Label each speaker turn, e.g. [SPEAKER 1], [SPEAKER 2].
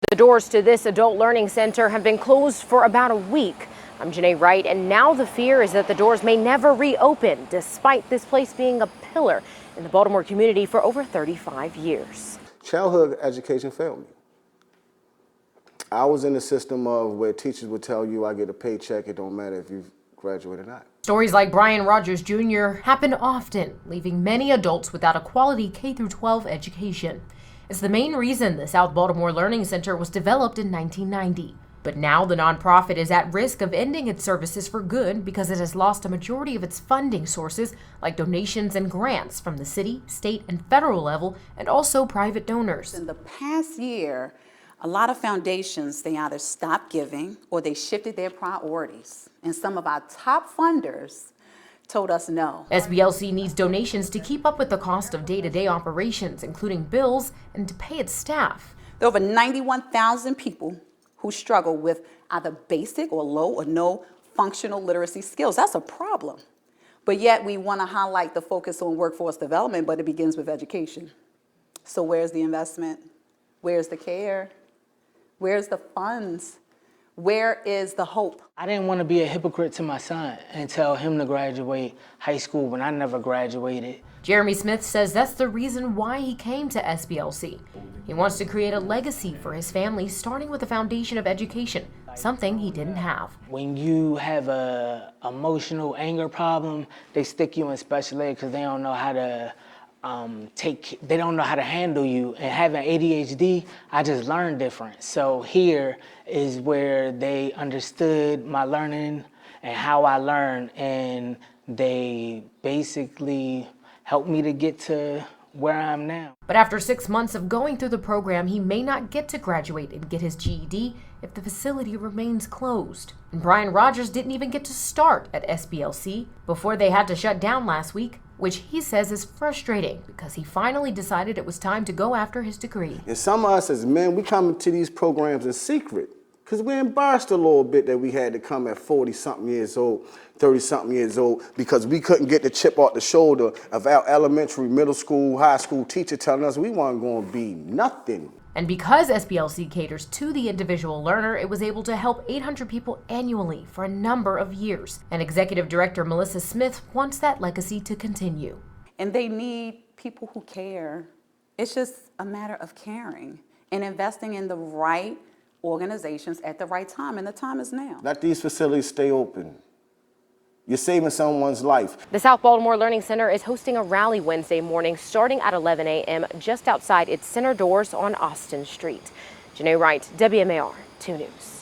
[SPEAKER 1] The doors to this adult learning center have been closed for about a week. I'm Janae Wright, and now the fear is that the doors may never reopen, despite this place being a pillar in the Baltimore community for over 35 years.
[SPEAKER 2] Childhood education failed me. I was in the system of where teachers would tell you, I get a paycheck, it don't matter if you graduate or not.
[SPEAKER 1] Stories like Brian Rogers Jr. happen often, leaving many adults without a quality K-12 education. It's the main reason the South Baltimore Learning Center was developed in 1990. But now the nonprofit is at risk of ending its services for good because it has lost a majority of its funding sources, like donations and grants from the city, state, and federal level, and also private donors.
[SPEAKER 3] In the past year, a lot of foundations, they either stopped giving or they shifted their priorities. And some of our top funders told us no.
[SPEAKER 1] SBLC needs donations to keep up with the cost of day-to-day operations, including bills, and to pay its staff.
[SPEAKER 3] There are over 91,000 people who struggle with either basic or low or no functional literacy skills. That's a problem. But yet we want to highlight the focus on workforce development, but it begins with education. So where's the investment? Where's the care? Where's the funds? Where is the hope?
[SPEAKER 4] I didn't want to be a hypocrite to my son and tell him to graduate high school when I never graduated.
[SPEAKER 1] Jeremy Smith says that's the reason why he came to SBLC. He wants to create a legacy for his family, starting with a foundation of education, something he didn't have.
[SPEAKER 4] When you have a emotional anger problem, they stick you in special ed because they don't know how to they don't know how to handle you. And having ADHD, I just learned different. So here is where they understood my learning and how I learned, and they basically helped me to get to where I am now.
[SPEAKER 1] But after 6 months of going through the program, he may not get to graduate and get his GED if the facility remains closed. And Brian Rogers didn't even get to start at SBLC before they had to shut down last week, which he says is frustrating because he finally decided it was time to go after his degree.
[SPEAKER 2] And some of us as men, we come into these programs in secret because we're embarrassed a little bit that we had to come at 40-something years old, 30-something years old, because we couldn't get the chip off the shoulder of our elementary, middle school, high school teacher telling us we weren't going to be nothing.
[SPEAKER 1] And because SBLC caters to the individual learner, it was able to help 800 people annually for a number of years. And Executive Director Melissa Smith wants that legacy to continue.
[SPEAKER 3] And they need people who care. It's just a matter of caring and investing in the right organizations at the right time, and the time is now.
[SPEAKER 2] Let these facilities stay open. You're saving someone's life.
[SPEAKER 1] The South Baltimore Learning Center is hosting a rally Wednesday morning starting at 11 a.m. just outside its center doors on Austin Street. Janae Wright, WMAR 2 News.